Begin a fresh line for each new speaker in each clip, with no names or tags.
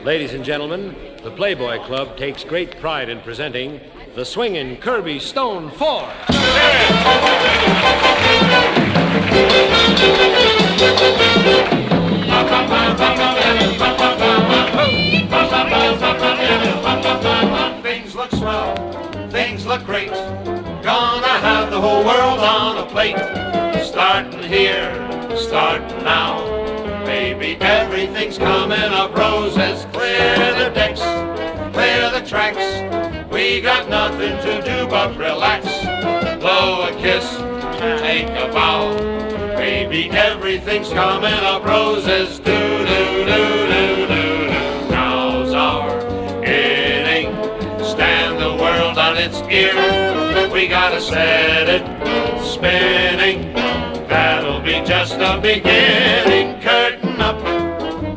Ladies and gentlemen, the Playboy Club takes great pride in presenting the swinging Kirby Stone Four.
Things look swell, things look great. Gonna have the whole world on a plate. Starting here, starting now. Baby, everything's coming up roses. Clear the decks, clear the tracks. We got nothing to do but relax. Blow a kiss, take a bow. Baby, everything's coming up roses. Do, do, do, do, do, do. Now's our inning. Stand the world on its ear. We gotta set it spinning. That'll be just the beginning. Curtain up,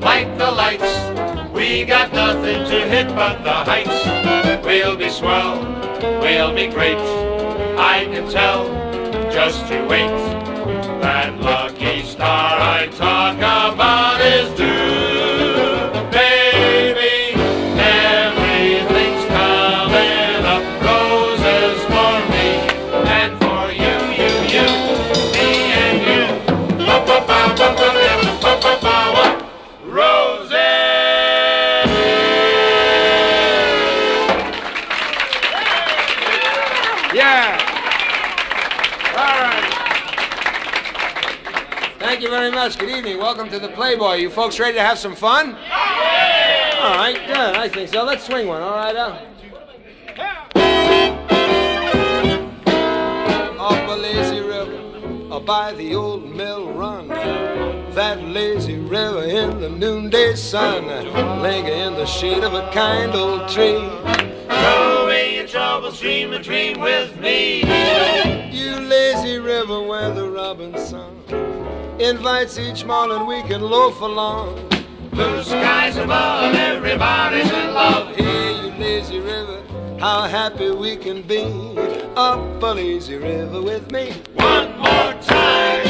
light the lights. We got nothing to hit but the heights. We'll be swell, we'll be great. I can tell, just you wait. That lucky star I talk about is due. Baby, everything's coming up roses for me and for you, you, me and you. Roses!
Yeah. All right. Thank you very much. Good evening. Welcome to the Playboy. You folks ready to have some fun? Yeah. All right, good. I think so. Let's swing one. All right, Up a lazy river, by the old mill run. That lazy river in the noonday sun, linger in the shade of a kind old tree.
Throw away your troubles, dream a dream with me.
You lazy river where the robin sun invites each morning we can loaf along.
Blue skies above, everybody's in love.
Hey, you lazy river, how happy we can be. Up a lazy river with me.
One more time.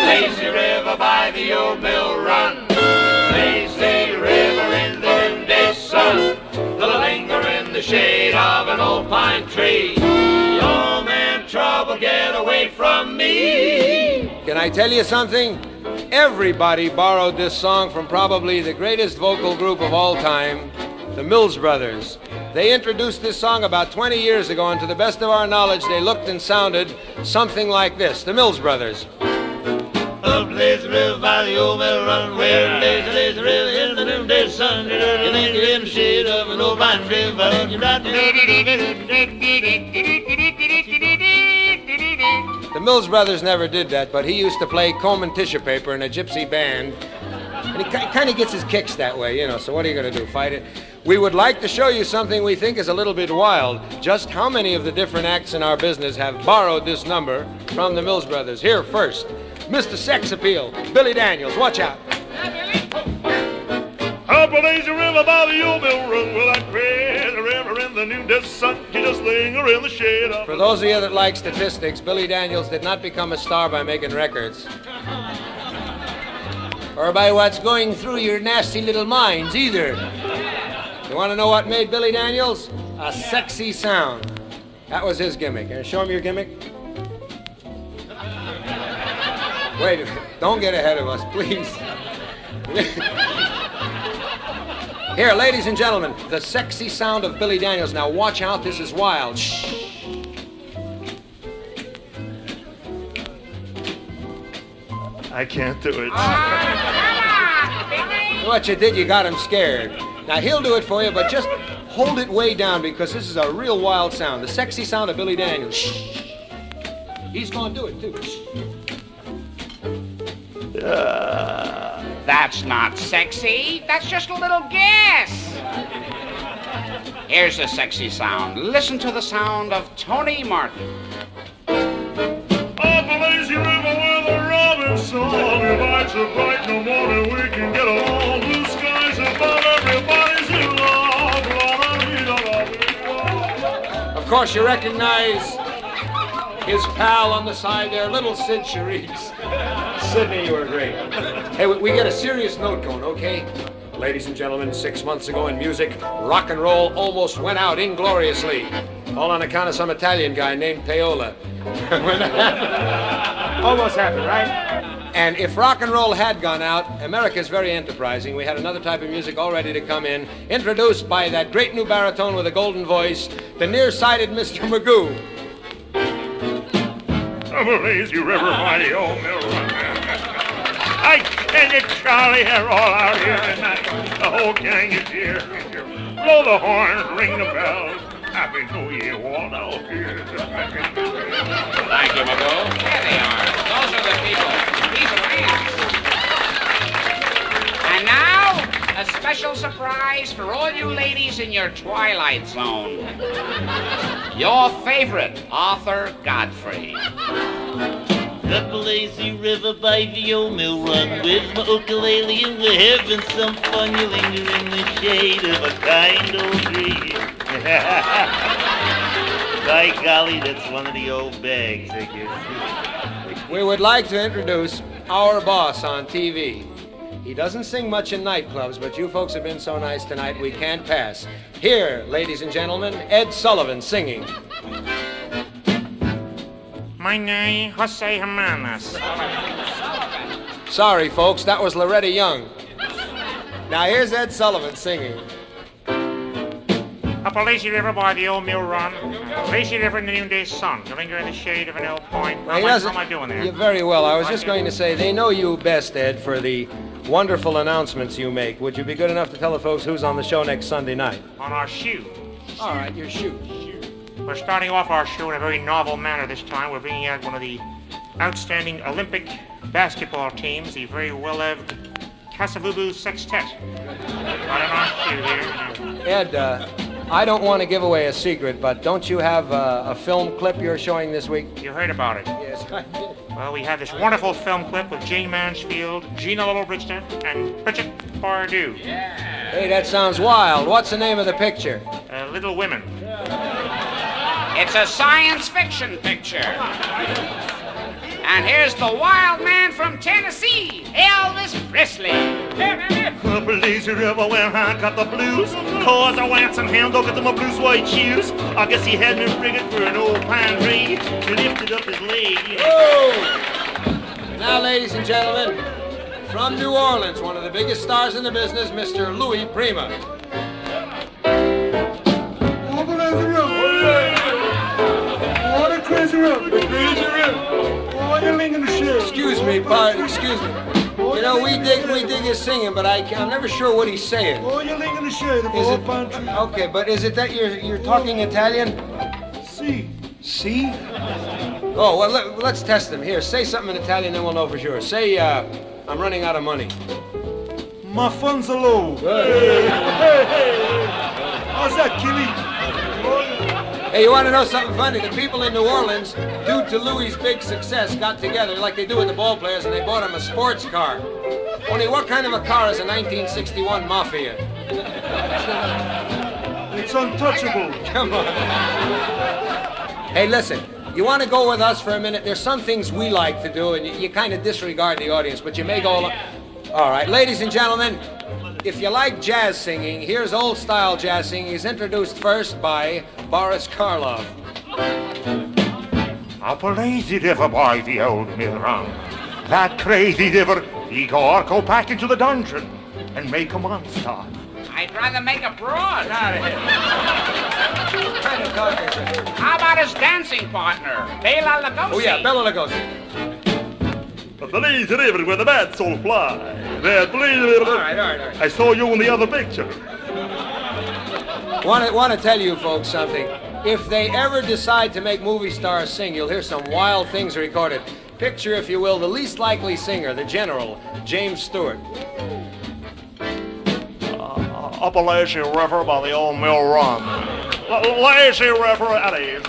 Lazy river by the old mill run. Lazy river in the noonday sun. The linger in the shade of an old pine tree. Oh man, trouble, get away from me.
Can I tell you something? Everybody borrowed this song from probably the greatest vocal group of all time, the Mills Brothers. They introduced this song about 20 years ago, and to the best of our knowledge, they looked and sounded something like this, the Mills Brothers.
Up lazy river by the old mill run, where lazy, lazy river in the noonday sun. You linger in the shade of an old pine tree.
The Mills Brothers never did that, but he used to play comb and tissue paper in a gypsy band. And he kind of gets his kicks that way, you know, so what are you going to do, fight it? We would like to show you something we think is a little bit wild. Just how many of the different acts in our business have borrowed this number from the Mills Brothers? Here first, Mr. Sex Appeal, Billy Daniels. Watch out.
Up a lazy river by the old mill run, well, that crazy river in the noonday sun, you just linger in the shade of.
For those of you that like statistics, Billy Daniels did not become a star by making records. Or by what's going through your nasty little minds, either. You want to know what made Billy Daniels? A sexy sound. That was his gimmick. Can you show him your gimmick? Wait, don't get ahead of us, please. Here, ladies and gentlemen, the sexy sound of Billy Daniels. Now watch out, this is wild. Shh.
I can't do it.
What you did, you got him scared. Now he'll do it for you, but just hold it way down because this is a real wild sound. The sexy sound of Billy Daniels. Shh. He's going to do it, too. Shh.
That's not sexy. That's just a little guess. Here's a sexy sound. Listen to the sound of Tony Martin.
Up a lazy river where the robin song invites a bright in the morning we can get along. Blue skies above, everybody's in love.
Of course, you recognize His pal on the side there, little Sid Charisse. Sidney, you were great. Hey, we get a serious note going, okay? Ladies and gentlemen, 6 months ago in music, rock and roll almost went out ingloriously. All on account of some Italian guy named Paola. When that happened, almost happened, right? And if rock and roll had gone out, America's very enterprising. We had another type of music all ready to come in, introduced by that great new baritone with a golden voice, the nearsighted Mr. Magoo.
I'm a lazy river by the old mill run. I tell you, Charlie, they're all out here tonight. The whole gang is here. Blow the horns, ring the bells. Happy New Year, Waldo.
Thank you, Magoo. There they are. Those are the people. These are ants. And now, a special surprise for all you ladies in your twilight zone. Your favorite, Arthur Godfrey.
Up a lazy river by the old mill run with my ukulele and we're having some fun. You linger in the shade of a kind old tree. By golly, that's one of the old bags, I guess.
We would like to introduce our boss on TV. He doesn't sing much in nightclubs, but you folks have been so nice tonight we can't pass. Here, ladies and gentlemen, Ed Sullivan singing.
My name, Jose Jimenez.
Sorry, folks, that was Loretta Young. Now here's Ed Sullivan singing.
Up a lazy river by the old mill run. Lazy river in the noonday sun. You linger in the shade of an old point. How am I doing there?
You're very well. I was just going to say, they know you best, Ed, for the wonderful announcements you make. Would you be good enough to tell the folks who's on the show next Sunday night?
On our Shew.
All right, your Shew.
We're starting off our show in a very novel manner this time. We're bringing out one of the outstanding Olympic basketball teams, the very well-loved Casavubu Sextet. On our Shew here.
Ed, I don't want to give away a secret, but don't you have a film clip you're showing this week?
You heard about it.
Yes, I did.
Well, we have this wonderful film clip with Jane Mansfield, Gina Lollobrigida, and Bridget Bardot.
Yeah.
Hey, that sounds wild. What's the name of the picture?
Little Women.
It's a science fiction picture. And here's the wild man from Tennessee, Elvis Presley.
Up a lazy river where I got the blues. Cause I went some ham, don't get to my blues white shoes. I guess he had me friggin' for an old pine tree. He lifted up his leg.
Whoa! Now, ladies and gentlemen, from New Orleans, one of the biggest stars in the business, Mr. Louis Prima.
Up a lazy river. What a crazy river. Crazy river. Oh, you're in the shade.
Excuse me, excuse me. You know, we dig his singing, but I'm never sure what he's saying.
Oh, you're in the shade of
Is
all
it,
pine tree.
okay, but is it that you're talking Italian?
See.
See? Oh, well, let's test him. Here, say something in Italian, then we'll know for sure. Say, I'm running out of money.
My funds are low. Hey. How's that, Killy?
Hey, you want to know something funny? The people in New Orleans, due to Louis' big success, got together like they do with the ball players, and they bought him a sports car. Only what kind of a car is a 1961 Mafia?
It's untouchable.
Come on. Hey, listen. You want to go with us for a minute? There's some things we like to do, and you kind of disregard the audience, but you may go along. All right, ladies and gentlemen, if you like jazz singing, here's old-style jazz singing. He's introduced first by Boris Karloff.
Up a lazy river by the old mill run. That crazy river, Igor, go back into the dungeon and make a monster.
I'd rather make a broad out of him.
Kind of talking.
How about his dancing partner, Bela Lugosi?
Oh, yeah, Bela Lugosi.
Up the lazy river where the bats all fly. That lazy river.
All right.
I saw you in the other picture.
Want to tell you folks something. If they ever decide to make movie stars sing, you'll hear some wild things recorded. Picture, if you will, the least likely singer, the General, James Stewart.
Up a lazy river by the old mill run. Lazy river at ease.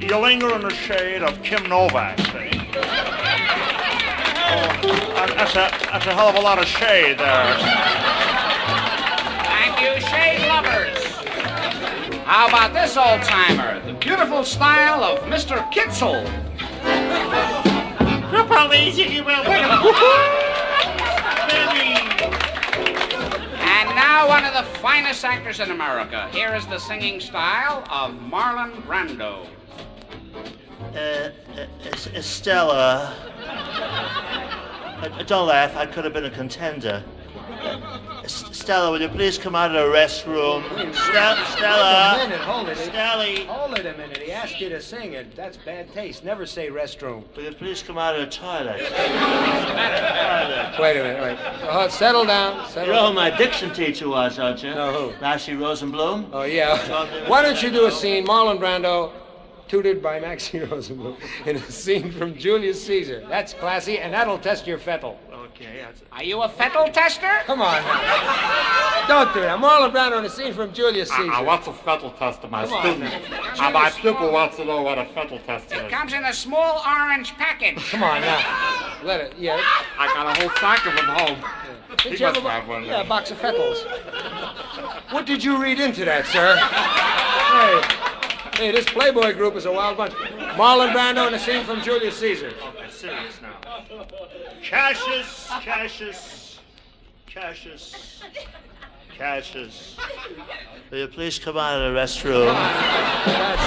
You linger in the shade of Kim Novak. That's a hell of a lot of shade there.
Thank you, shade lovers. How about this old-timer, the beautiful style of Mr. Kitzel?
police, you will.
And now one of the finest actors in America. Here is the singing style of Marlon Brando.
Stella. Don't laugh, I could have been a contender. Stella, will you please come out of the restroom? Stella.
Hold it a minute, hold it.
Stelly.
Hold it a minute. He asked you to sing it. That's bad taste. Never say restroom.
Will you please come out of the toilet?
Wait a minute, wait. Settle down.
You know who my diction teacher was, don't you?
No, who?
Maxie Rosenblum.
Oh, yeah. Why don't you do a scene, Marlon Brando, tutored by Maxie Rosenblum, in a scene from Julius Caesar. That's classy, and that'll test your fettle.
Okay.
Are you a fettle tester?
Come on now. Don't do that. Marlon Brando in a scene from Julius Caesar.
What's a fettle tester, my
Come on,
student?
now.
My pupil wants to know what a fettle tester
It
is.
comes in a small orange package.
Come on now. Let it, yeah.
I got a whole sack of them home. He
Did you
must
ever
have one.
Yeah, a box of fettles. What did you read into that, sir? Hey, this Playboy group is a wild bunch. Marlon Brando in a scene from Julius Caesar.
Okay, serious now. Cassius. Will you please come out of the restroom?
That's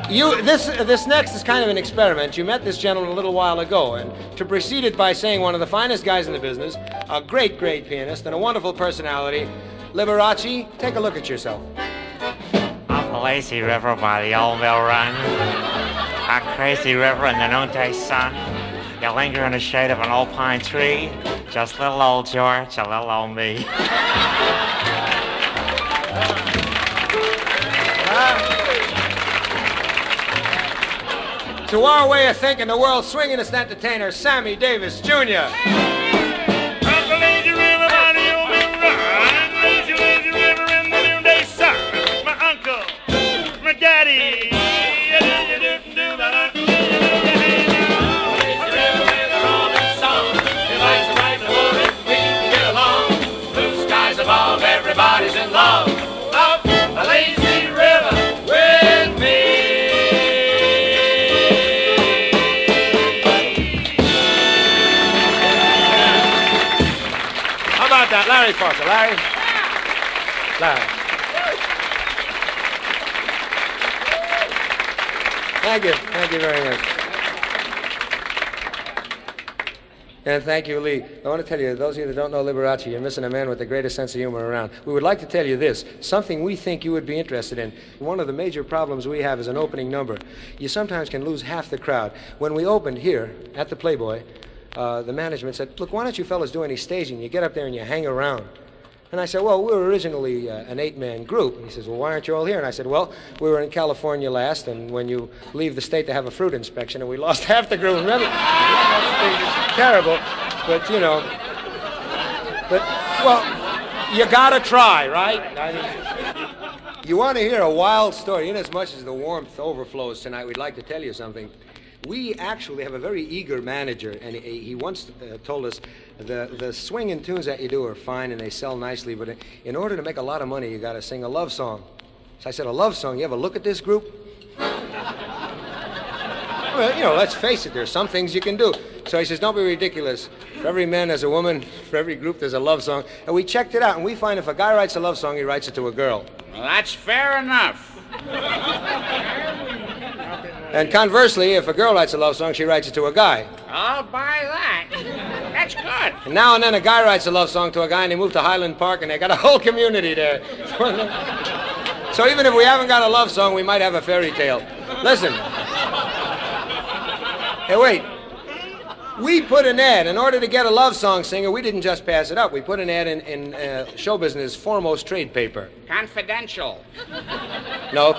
terrible. This next is kind of an experiment. You met this gentleman a little while ago, and to precede it by saying one of the finest guys in the business, a great, great pianist, and a wonderful personality, Liberace, take a look at yourself.
Up the lazy river by the old mill run, a crazy river in the noonday sun. You linger in the shade of an old pine tree, just little old George, a little old me.
To our way of thinking, the world's swinginest entertainer, Sammy Davis, Jr.
Up the lazy river by the old mill run, lazy river in the noonday sun. My uncle, my daddy.
Everybody's in love. Up the lazy river with me.
How about that? Larry Parker. Larry? Thank you. Thank you very much. And thank you, Lee. I want to tell you, those of you that don't know Liberace, you're missing a man with the greatest sense of humor around. We would like to tell you this, something we think you would be interested in. One of the major problems we have is an opening number. You sometimes can lose half the crowd. When we opened here at the Playboy, the management said, look, why don't you fellas do any staging? You get up there and you hang around. And I said, well, we were originally an 8-man group. And he says, well, why aren't you all here? And I said, well, we were in California last, and when you leave the state, they have a fruit inspection, and we lost half the group. Remember? It's terrible, but, you know. But, well, you gotta try, right? I mean, you want to hear a wild story. In as much as the warmth overflows tonight, we'd like to tell you something. We actually have a very eager manager, and he once told us the swinging tunes that you do are fine and they sell nicely, but in order to make a lot of money, you got to sing a love song. So I said, a love song? You ever look at this group? Well, you know, let's face it, there's some things you can do. So he says, don't be ridiculous. For every man there's a woman, for every group there's a love song. And we checked it out, and we find if a guy writes a love song, he writes it to a girl.
Well, that's fair enough.
And conversely, if a girl writes a love song, she writes it to a guy.
I'll buy that. That's good.
And now and then a guy writes a love song to a guy, and they move to Highland Park, and they got a whole community there. So even if we haven't got a love song, we might have a fairy tale. Listen. Hey, wait. We put an ad. In order to get a love song singer, we didn't just pass it up. We put an ad in show business' foremost trade paper.
Confidential.
No.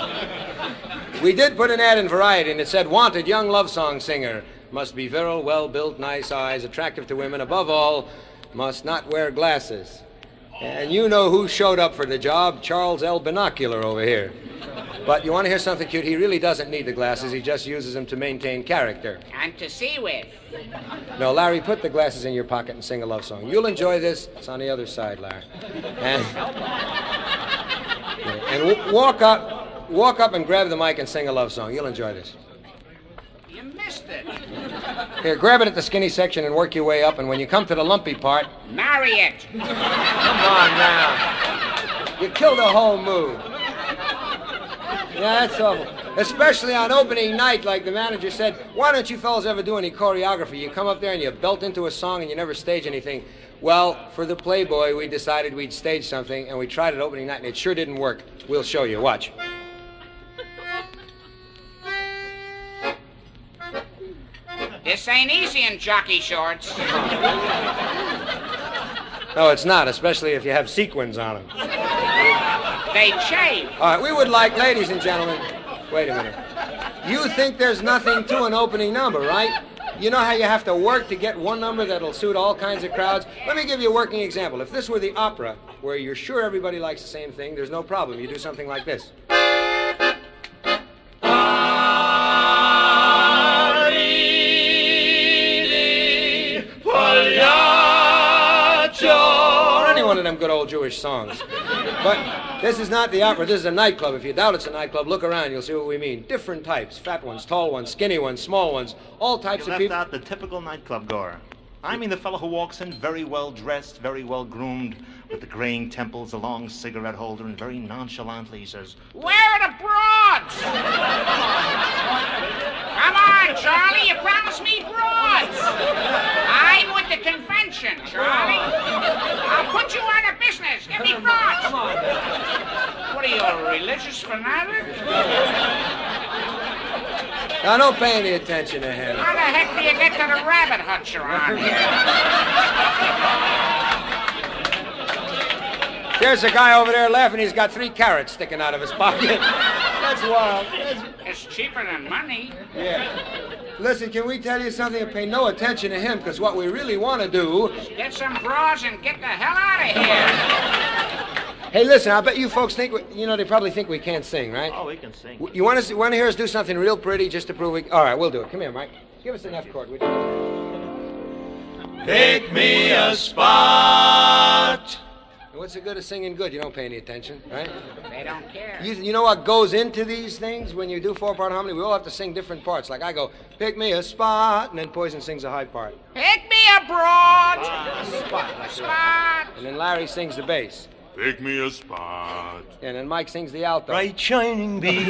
We did put an ad in Variety, and it said, wanted young love song singer. Must be virile, well-built, nice eyes, attractive to women. Above all, must not wear glasses. And you know who showed up for the job? Charles L. Binocular over here. But you want to hear something cute? He really doesn't need the glasses. He just uses them to maintain character.
And to see with.
No, Larry, put the glasses in your pocket and sing a love song. You'll enjoy this. It's on the other side, Larry. And walk up and grab the mic and sing a love song. You'll enjoy this.
You missed it.
Here, grab it at the skinny section and work your way up, and when you come to the lumpy part...
Marry it.
Come on now. You killed the whole mood. Yeah, that's awful. Especially on opening night, like the manager said. Why don't you fellas ever do any choreography? You come up there and you belt into a song and you never stage anything. Well, for the Playboy, we decided we'd stage something, and we tried it opening night, and it sure didn't work. We'll show you. Watch.
This ain't easy in jockey shorts.
No, it's not, especially if you have sequins on them.
They chafe.
All right, we would like, ladies and gentlemen, wait a minute. You think there's nothing to an opening number, right? You know how you have to work to get one number that'll suit all kinds of crowds? Let me give you a working example. If this were the opera, where you're sure everybody likes the same thing, there's no problem. You do something like this. Or any one of them good old Jewish songs. But this is not the opera. This is a nightclub. If you doubt it's a nightclub, look around. You'll see what we mean. Different types. Fat ones, tall ones, skinny ones, small ones. All types of people.
You left out the typical nightclub goer. I mean the fellow who walks in very well dressed, very well groomed, with the graying temples, a long cigarette holder, and very nonchalantly he says,
Where are the broads? Come on, Charlie. You promised me broads. I'm with the convention, Charlie. I'll put you out of business. Give me broads.
Come on.
What are you, a religious fanatic?
Now, don't pay any attention to him.
How the heck do you get to the rabbit hutch around here?
There's a guy over there laughing. He's got 3 carrots sticking out of his pocket. That's wild.
It's cheaper than money.
Yeah. Listen, can we tell you something? And pay no attention to him, because what we really want to do...
Get some broads and get the hell out of here.
Hey, listen, I bet you folks think... they probably think we can't sing, right?
oh, we can sing.
You want to hear us do something real pretty just to prove we... All right, we'll do it. Come here, Mike. Give us an F chord, would you?
Pick me a spot.
What's the good of singing good? You don't pay any attention, right?
They don't care.
You know what goes into these things when you do 4-part harmony? We all have to sing different parts. Like I go, pick me a spot, and then Poison sings a high part.
Pick me a broad.
Spot.
Spot.
And then Larry sings the bass.
Pick me a spot.
And then Mike sings the alto.
Bright shining beam.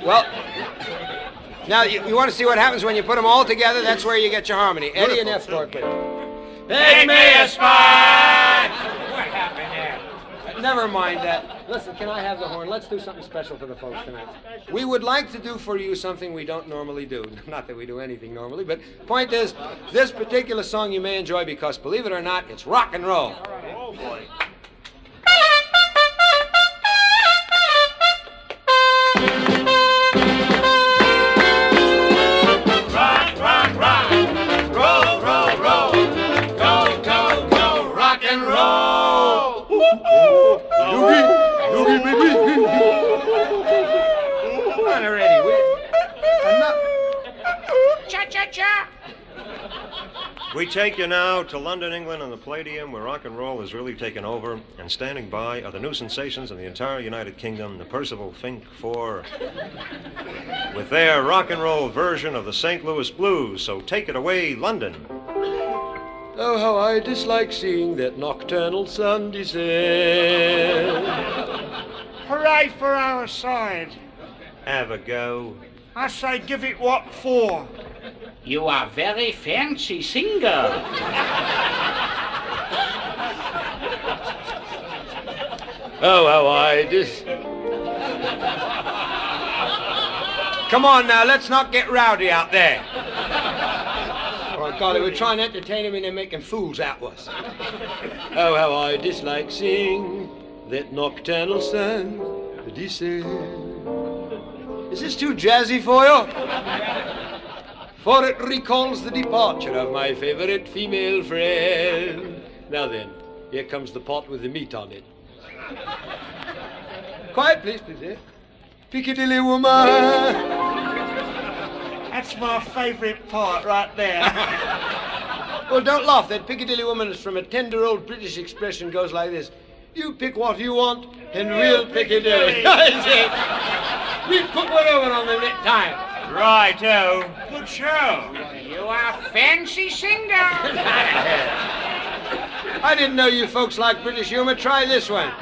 Well, now you want to see what happens when you put them all together? That's where you get your harmony. Eddie and F chord, please.
Pick me a spot.
What happened there?
Never mind that. Listen, can I have the horn? Let's do something special for the folks tonight. We would like to do for you something we don't normally do. Not that we do anything normally, but point is, this particular song you may enjoy because, believe it or not, it's rock and roll.
Oh, boy.
Rock, rock, rock. Roll, roll, roll. Go, go, go. Rock and roll.
Yogi, baby. Come on already. Enough.
Cha-cha-cha.
We take you now to London, England, and the Palladium, where rock and roll has really taken over, and standing by are the new sensations in the entire United Kingdom, the Percival Fink Four, with their rock and roll version of the St. Louis Blues. So take it away, London. Oh, how I dislike seeing that nocturnal sun descend.
Hooray for our side.
Have a go.
I say give it what for.
You are very fancy singer.
Oh, how I Come on now, let's not get rowdy out there. Oh, golly, we're trying to entertain him and they're making fools out of us. Oh, how I dislike seeing that nocturnal sun descend. Is this too jazzy for you? For it recalls the departure of my favorite female friend. Now then, here comes the pot with the meat on it. Quiet, please, eh? Piccadilly woman.
That's my favorite part right there.
Well, don't laugh. That Piccadilly woman is from a tender old British expression, goes like this. You pick what you want, and we'll Piccadilly. We put one over on them that time.
Righto. Good show.
You are fancy singer.
I didn't know you folks liked British humor. Try this one.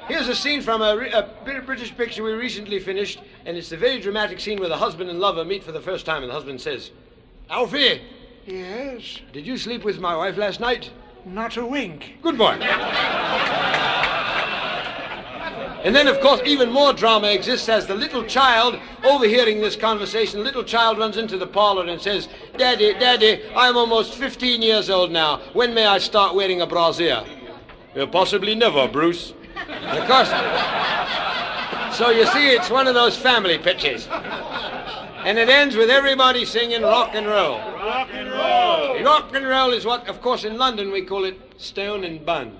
Here's a scene from a British picture we recently finished, and it's a very dramatic scene where the husband and lover meet for the first time, and the husband says, Alfie,
Yes?
did you sleep with my wife last night?
Not a wink.
Good boy. And then, of course, even more drama exists as the little child, overhearing this conversation, the little child runs into the parlor and says, Daddy, Daddy, I'm almost 15 years old now. When may I start wearing a brassiere? Possibly never, Bruce. And of course, so you see, it's one of those family pictures. And it ends with everybody singing rock and roll.
Rock and roll.
Rock and roll is what, of course, in London we call it stone and bun.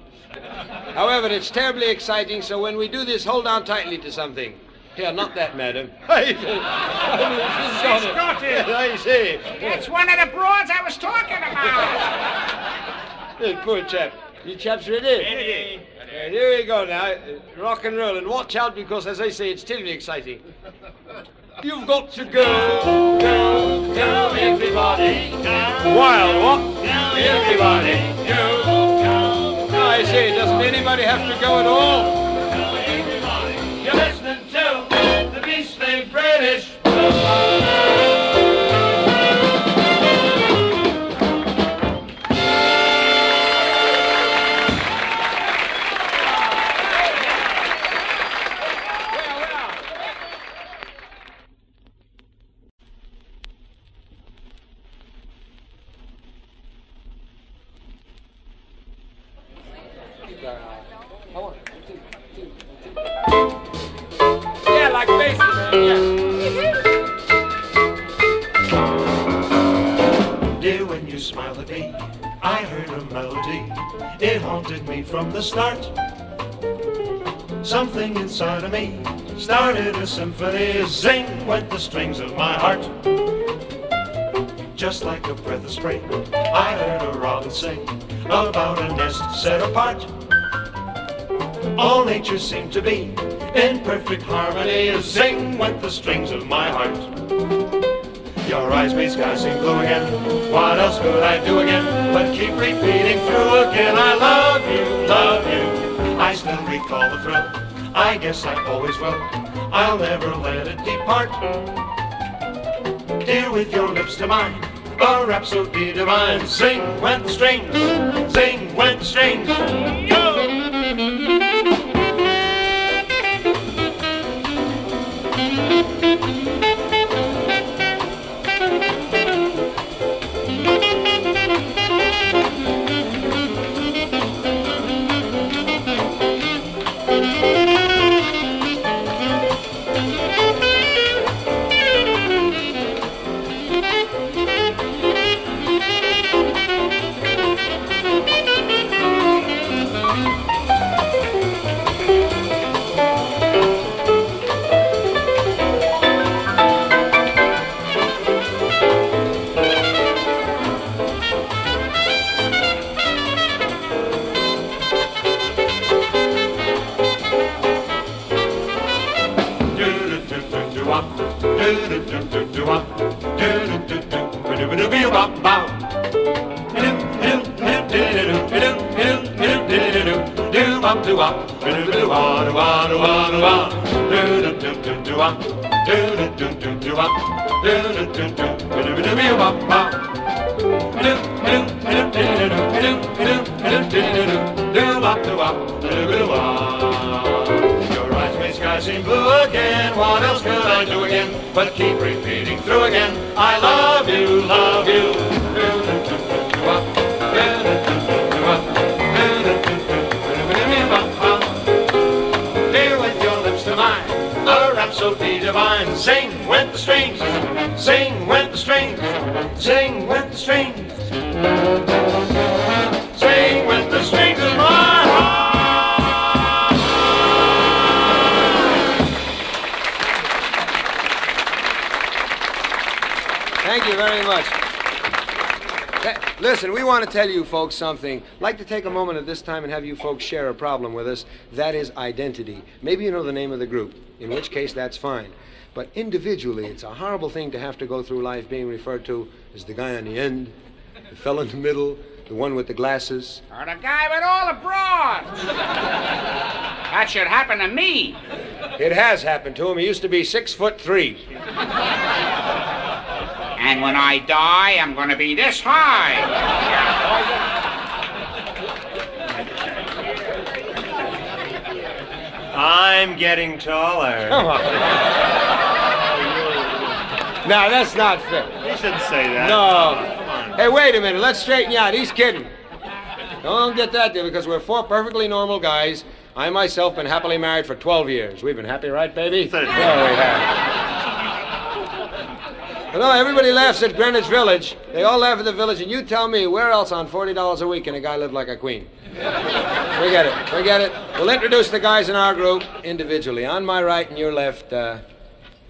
However, it's terribly exciting, so when we do this, hold on tightly to something. Here, not that, madam.
She's got it.
I see.
That's one of the broads I was talking about.
Poor chap. You chaps ready?
Ready.
And here we go now. Rock and roll. And watch out, because, as I say, it's terribly exciting. You've got to go, go, go, everybody. Wild what? Everybody. Go, go. No, I say, doesn't anybody have to go at all?
You're listening to the beastly British.
Yeah, like basically, man, yeah.
Dear, when you smiled at me, I heard a melody. It haunted me from the start. Something inside of me started a symphony. Zing went the strings of my heart. Just like a breath of spring, I heard a robin sing about a nest set apart. All nature seemed to be in perfect harmony. Zing went the strings of my heart. Your eyes made sky seem blue again. What else could I do again but keep repeating through again? I love you, love you. I still recall the thrill. I guess I always will. I'll never let it depart. Dear, with your lips to mine, a rhapsody divine. Zing went the strings, zing went the strings. Go! Your eyes made sky seem blue again. What else could I do again but keep repeating through again? I love you, love you. Dear, with your lips to mine, a rhapsody divine. Sing went the strings, sing went the strings, sing went the strings, sing went the strings of my heart.
Thank you very much. Listen, we want to tell you folks something. I'd like to take a moment at this time and have you folks share a problem with us. That is identity. Maybe you know the name of the group, in which case that's fine. But individually, it's a horrible thing to have to go through life being referred to as the guy on the end, the fellow in the middle, the one with the glasses.
Or the guy with all the broads. That should happen to me.
It has happened to him. He used to be 6'3".
And when I die, I'm going to be this high.
I'm getting taller.
Come on. No, that's not fair.
You shouldn't say that.
No. Hey, wait a minute. Let's straighten you out. He's kidding. Don't get that there, because we're four perfectly normal guys. I myself been happily married for 12 years. We've been happy, right, baby?
Certainly.
Yeah, we have. No, everybody laughs at Greenwich Village. They all laugh at the Village, and you tell me where else on $40 a week can a guy live like a queen? Forget it. Forget it. We'll introduce the guys in our group individually. On my right and your left,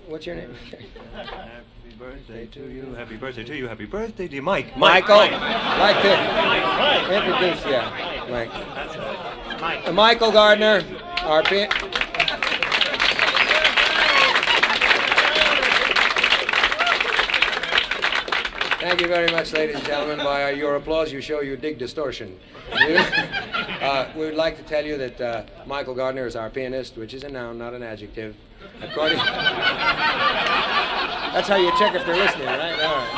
what's your name?
Happy birthday to you, happy birthday to you, happy birthday to you, Mike.
Michael.
Mike.
Like this.
Right.
Introduce, yeah. Mike.
That's it. Mike.
Michael Gardner, our Thank you very much, ladies and gentlemen. By your applause, you show you dig distortion. We would like to tell you that Michael Gardner is our pianist, which is a noun, not an adjective. According... That's how you check if they're listening, right? All right,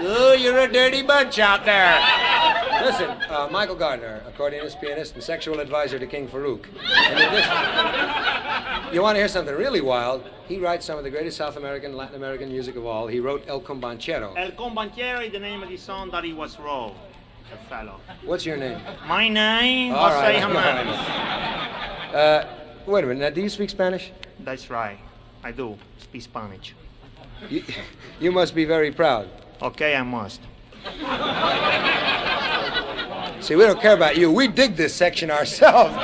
good. Oh, you're a dirty bunch out there. Listen, Michael Gardner, accordionist, pianist, and sexual advisor to King Farouk. And in addition, you want to hear something really wild? He writes some of the greatest South American, Latin American music of all. He wrote El Combanchero.
El Combanchero is the name of the song that he was wrote. The fellow.
What's your name?
My name,
All
Jose
right.
Jimenez.
Wait a minute. Now, do you speak Spanish?
That's right. I do speak Spanish.
You must be very proud.
Okay, I must.
See, we don't care about you. We dig this section ourselves.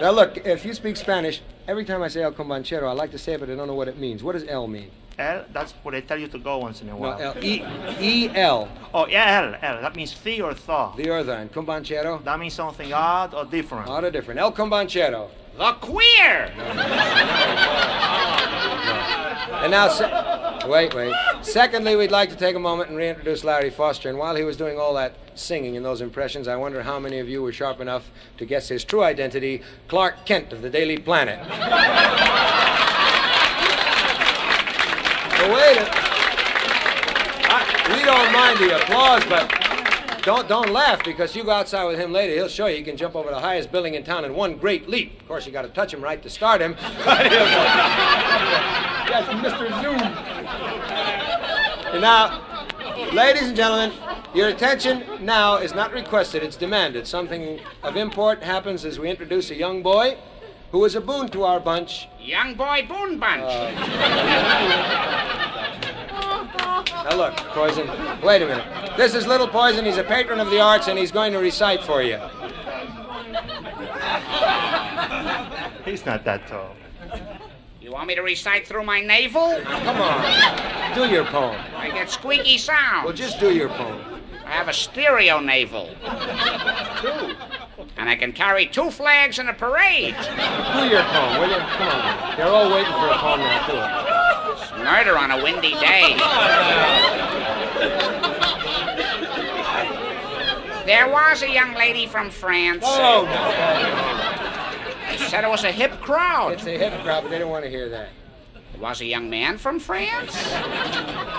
Now, look, if you speak Spanish, every time I say El Combanchero, I like to say it, but I don't know what it means. What does El mean?
L, that's what I tell you to go once in a
No,
while.
L. E-L.
Oh, yeah, L. That means thee or thaw.
The other and Combanchero?
That means something odd or different.
Odd or different. El Combanchero.
The queer.
And now, wait. Secondly, we'd like to take a moment and reintroduce Larry Foster. And while he was doing all that singing and those impressions, I wonder how many of you were sharp enough to guess his true identity, Clark Kent of the Daily Planet. So wait, we don't mind the applause, but don't laugh, because you go outside with him later, he'll show you he can jump over the highest building in town in one great leap. Of course, you got to touch him right to start him. Yes, Mr. Zoom. And now, ladies and gentlemen, your attention now is not requested, it's demanded. Something of import happens as we introduce a young boy who is a boon to our bunch.
Young boy Boon Bunch.
Now look, Poison, wait a minute. This is Little Poison. He's a patron of the arts, and he's going to recite for you.
He's not that tall.
You want me to recite through my navel?
Now, come on. Do your poem.
I get squeaky sounds.
Well, just do your poem.
I have a stereo navel. And I can carry 2 flags in a parade.
Do your poem, will you? Come on. They're all waiting for a poem now, too.
It's murder on a windy day. There was a young lady from France.
Oh, no.
They said it was a hip crowd.
It's a hip crowd, but they don't want to hear that.
It was a young man from France.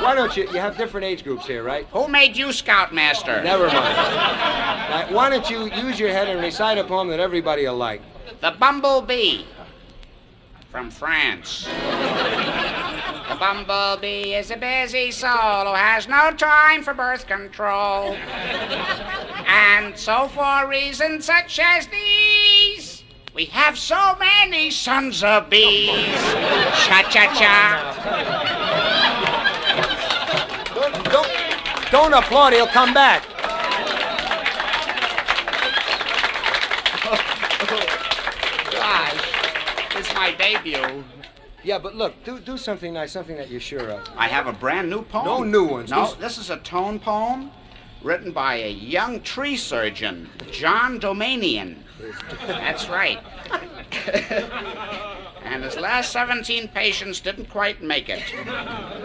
Why don't you have different age groups here, right?
Who made you scoutmaster?
Never mind. Now, why don't you use your head and recite a poem that everybody will like?
The bumblebee from France. The bumblebee is a busy soul who has no time for birth control. And so for reasons such as these, we have so many sons of bees. Cha-cha-cha.
Don't applaud, he'll come back.
Gosh, it's my debut.
Yeah, but look, do something nice, something that you're sure of.
I have a brand new poem.
No new ones.
No, this is a tone poem written by a young tree surgeon, John Domanian. That's right. and his last 17 patients didn't quite make it.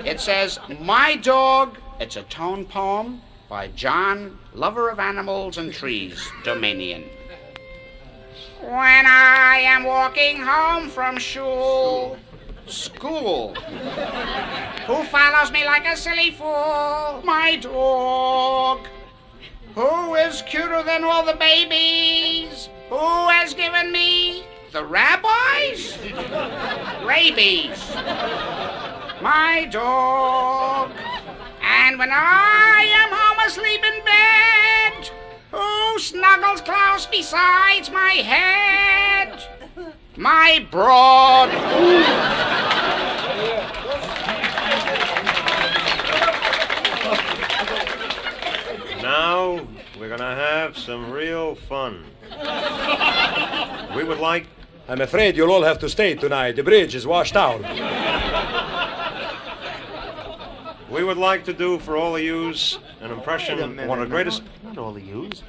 It says, My Dog. It's a tone poem by John, lover of animals and trees, Dominion. When I am walking home from school, who follows me like a silly fool? My dog. Who is cuter than all the babies? Who has given me the rabbis? Rabies. My dog. And when I am home asleep in bed, who snuggles close besides my head? My broad.
Now, we're gonna have some real fun. We would like...
I'm afraid you'll all have to stay tonight. The bridge is washed out.
We would like to do for all of yous an impression of one of the greatest...
Not all of yous.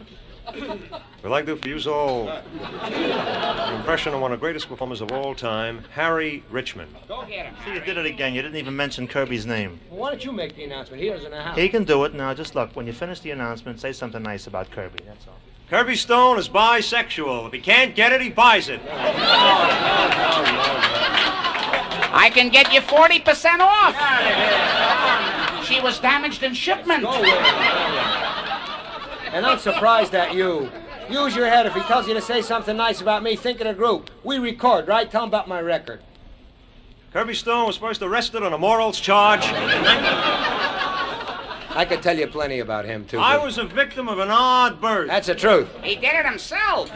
We'd like to do for yous all an impression of one of the greatest performers of all time, Harry Richmond.
Go get him.
See, you did it again. You didn't even mention Kirby's name.
Well, why don't you make the announcement? He doesn't know how.
He can do it. Now, just look. When you finish the announcement, say something nice about Kirby. That's all.
Kirby Stone is bisexual. If he can't get it, he buys it.
I can get you 40% off. She was damaged in shipment.
And I'm surprised at you. Use your head. If he tells you to say something nice about me, think of the group. We record, right? Tell him about my record.
Kirby Stone was first arrested on a morals charge.
I could tell you plenty about him, too.
I was a victim of an odd birth.
That's the truth.
He did it himself.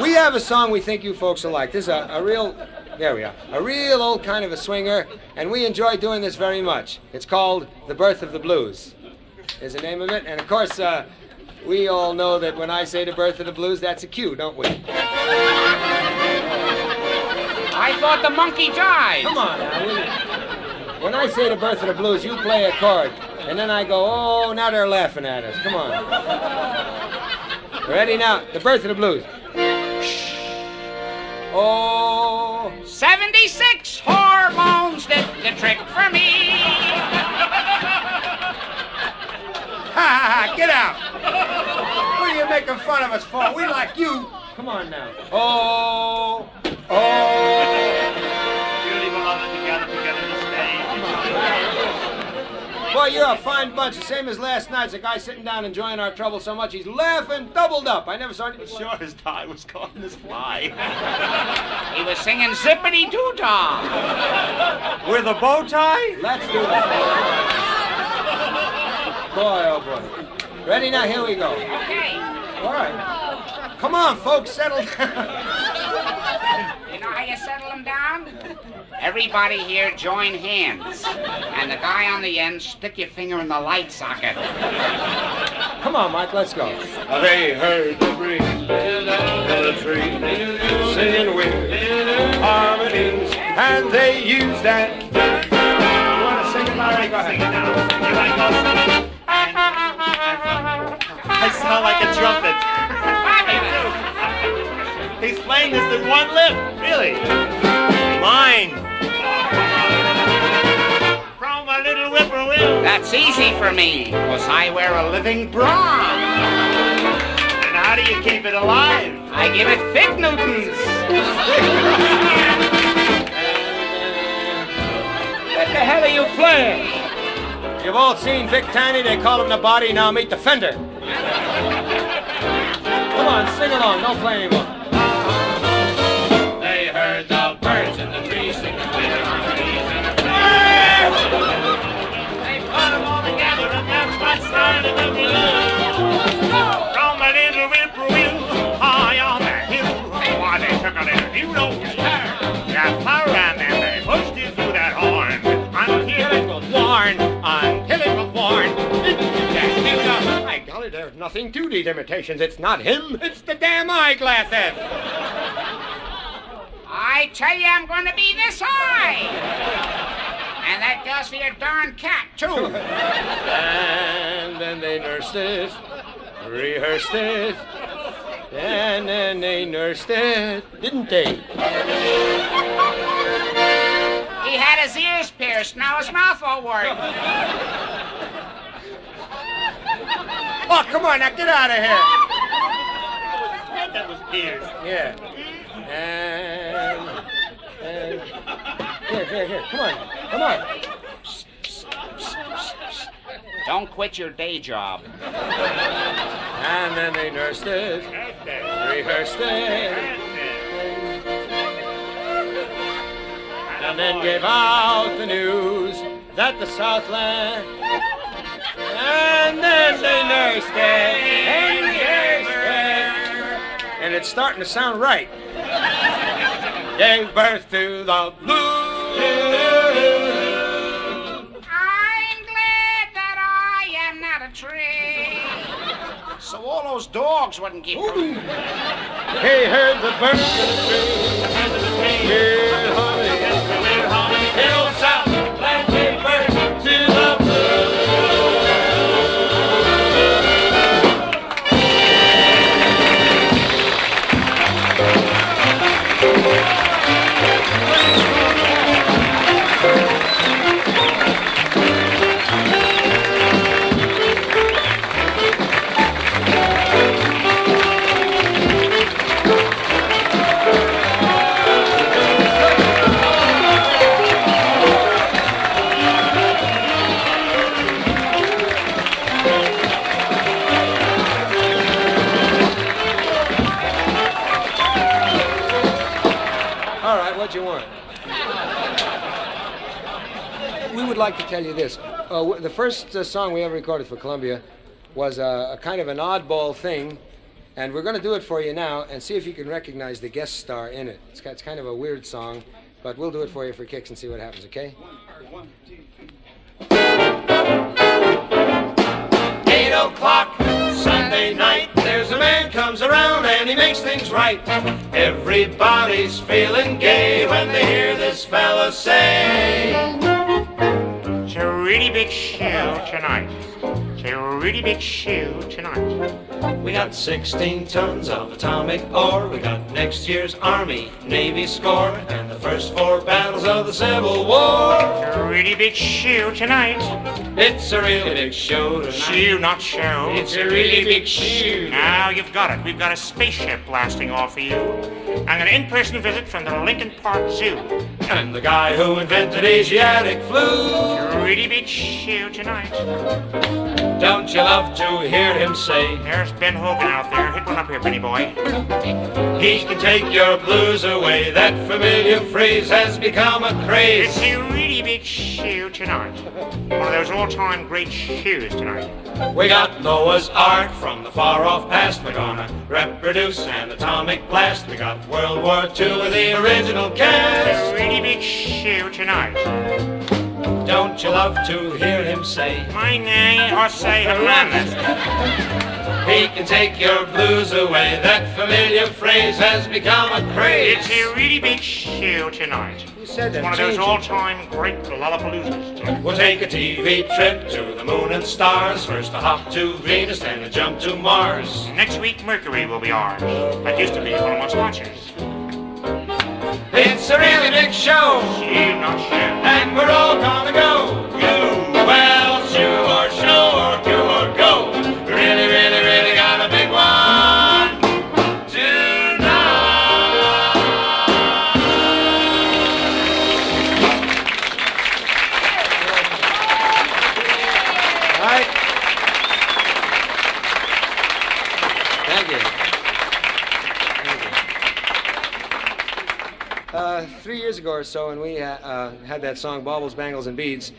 We have a song we think you folks will like. This is a real... There we are. A real old kind of a swinger, and we enjoy doing this very much. It's called The Birth of the Blues, is the name of it. And, of course, we all know that when I say The Birth of the Blues, that's a cue, don't we?
I thought the monkey died.
Come on now. When I say The Birth of the Blues, you play a chord, and then I go, oh, now they're laughing at us. Come on. Ready now? The Birth of the Blues. Oh,
76 hormones did the trick for me.
ha, get out. What are you making fun of us for? We like you. Come on now. Oh.
Really belong together to stay.
Boy, you're a fine bunch. The same as last night. There's a guy sitting down enjoying our trouble so much he's laughing doubled up. I never saw anything.
Sure, his tie was caught in his fly.
He was singing Zippity Doo Dah.
With a bow tie?
Let's do this. Boy, oh boy. Ready now? Here we go.
Okay.
All right. Come on, folks, settle down.
You know how you settle them down? Everybody here join hands. And the guy on the end, stick your finger in the light socket.
Come on, Mike, let's go.
They heard the breeze in the tree, singing with harmonies, and they used that.
You want to sing it, Larry? Go ahead.
You like those? I sound like a trumpet. He's playing this with one lip, really.
Mine.
From a little whippoorwill.
That's easy for me, because I wear a living bra.
And how do you keep it alive?
I give it Fig Newtons.
What the hell are you playing? You've all seen Vic Tanny. They call him the body. Now meet the fender. Come on, sing along. Don't play anymore.
They heard the birds in the trees singing with harmonies and a
They put them all together and that's what started the blues. From a little whippoorwill high on that hill. Why, they took a little new nose turn. That flower and then they pushed it through that horn. Until it was worn. Until it was worn.
My golly, there's nothing to these imitations. It's not him. It's the damn eyeglasses.
I tell you, I'm going to be this high. And that goes for your darn cat, too.
And then they nursed it, rehearsed it, And then they nursed it, didn't they?
He had his ears pierced, now his mouth won't work.
Oh, come on, now get out of here.
That was ears.
Yeah. And here, come on.
Don't quit your day job.
And then they nursed it, rehearsed it, and then gave out the news that the Southland, and then they nursed it, and rehearsed it, and it's starting to sound right. Gave birth to the blues.
I'm glad that I am not a tree. So all those dogs wouldn't get hurt.
He heard the birds of the tree, weird harmony, hill south, land gave birth to the what you want. We would like to tell you this. The first song we ever recorded for Columbia was a kind of an oddball thing, and we're going to do it for you now and see if you can recognize the guest star in it. It's kind of a weird song, but we'll do it for you for kicks and see what happens, okay?
8 o'clock Sunday night, there's a man comes around and he makes things right. Everybody's feeling gay when they hear this fella say,
It's a really big show tonight. It's a really big show tonight.
we got 16 tons of atomic ore, we got next year's Army, Navy score, and the first 4 battles of the Civil War.
It's a really big show tonight.
It's a really big show tonight.
Shoe, not show.
It's a really big show.
Now you've got it. We've got a spaceship blasting off for you. And an in-person visit from the Lincoln Park Zoo.
And the guy who invented Asiatic flu.
It's a really big show tonight.
Don't you love to hear him say,
There's Ben Hogan out there. Hit one up here, Benny boy.
he can take your blues away. That familiar phrase has become a craze.
It's a really big show tonight. One of those all-time great shoes tonight.
We got Noah's Ark from the far-off past. We're gonna reproduce an atomic blast. We got World War II with the original
It's
cast.
a really big show tonight.
Don't you love to hear him say,
My name, or say Hernandez.
he can take your blues away. That familiar phrase has become a craze.
It's a really big show tonight.
Who said that?
One of those
Change it.
all-time great Lollapaloozas tonight.
We'll take a TV trip to the moon and stars. First a hop to Venus, then a jump to Mars.
Next week, Mercury will be ours. That used to be one of my sponsors.
It's a really big show,
Shoe, not show.
and we're all gonna go. You, well, shoe or show or do or go. Really, really, really got a big one tonight.
All right. Thank you. 3 years ago or so, when we had that song Baubles, Bangles, and Beads,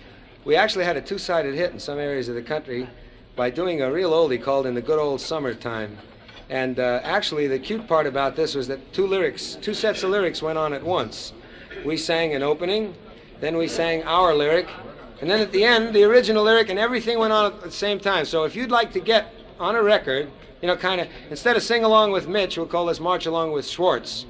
we actually had a 2-sided hit in some areas of the country by doing a real oldie called In the Good Old Summertime. And actually, the cute part about this was that 2 sets of lyrics went on at once. We sang an opening, then we sang our lyric, and then at the end, the original lyric, and everything went on at the same time. So if you'd like to get on a record, you know, kind of, instead of Sing Along with Mitch, we'll call this March Along with Schwartz.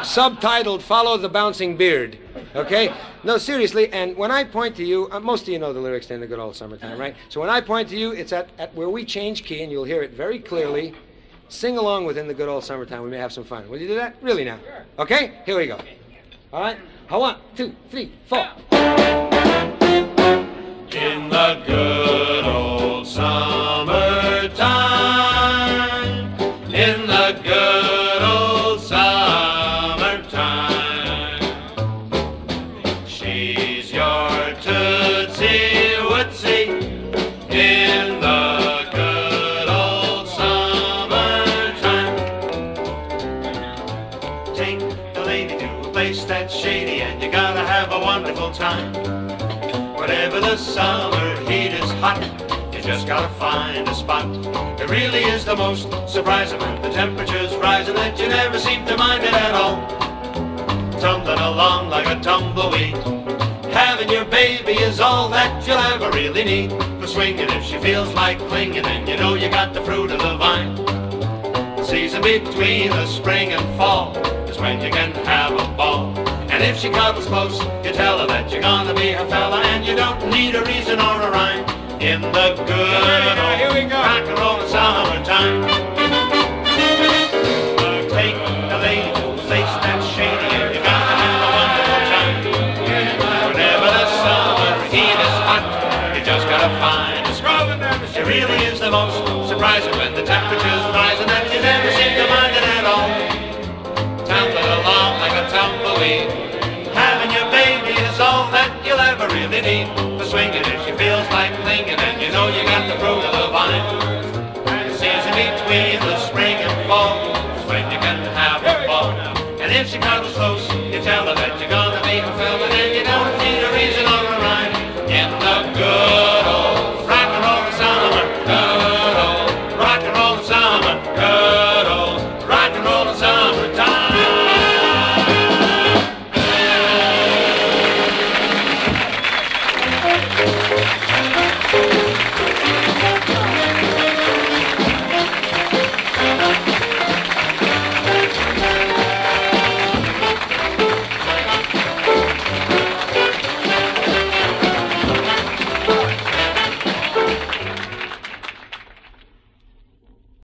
Subtitled, Follow the Bouncing Beard. Okay? No, seriously, and when I point to you, most of you know the lyrics to In the Good Old Summertime, right? So when I point to you, it's at where we change key, and you'll hear it very clearly. sing along with In the Good Old Summertime. We may have some fun. Will you do that? Really now? Sure. Okay, here we go. All right? 1, 2, 3, 4.
In the good old summertime, in the good old summertime, she's your tootsie wootsy. In the good old summertime, take the lady to a place that's shady, and you gotta have a wonderful time. Whenever the summer heat is hot, you just gotta find a spot. It really is the most surprising when the temperature's rising that you never seem to mind it at all. Tumbling along like a tumbleweed, having your baby is all that you'll ever really need. For swinging if she feels like clinging, and you know you got the fruit of the vine. The season between the spring and fall is when you can have a ball. And if she cuddles close, you tell her that you're gonna be her fella, and you don't need a reason or a rhyme. In the good old rock and roll summertime, take the lady to a place that's shady, and you gotta have a wonderful time. Whenever the summer heat is hot, you just gotta find a spot. It really is the most surprising when the temperature's rising that you never seem to mind it at all. Tumbling along like a tumbleweed, having your baby is all that you'll ever really need. For swinging if she feels like clinging, and you know you got the fruit of the vine. The season between the spring and fall is when you can have a ball. And if she cuddles close, you tell her that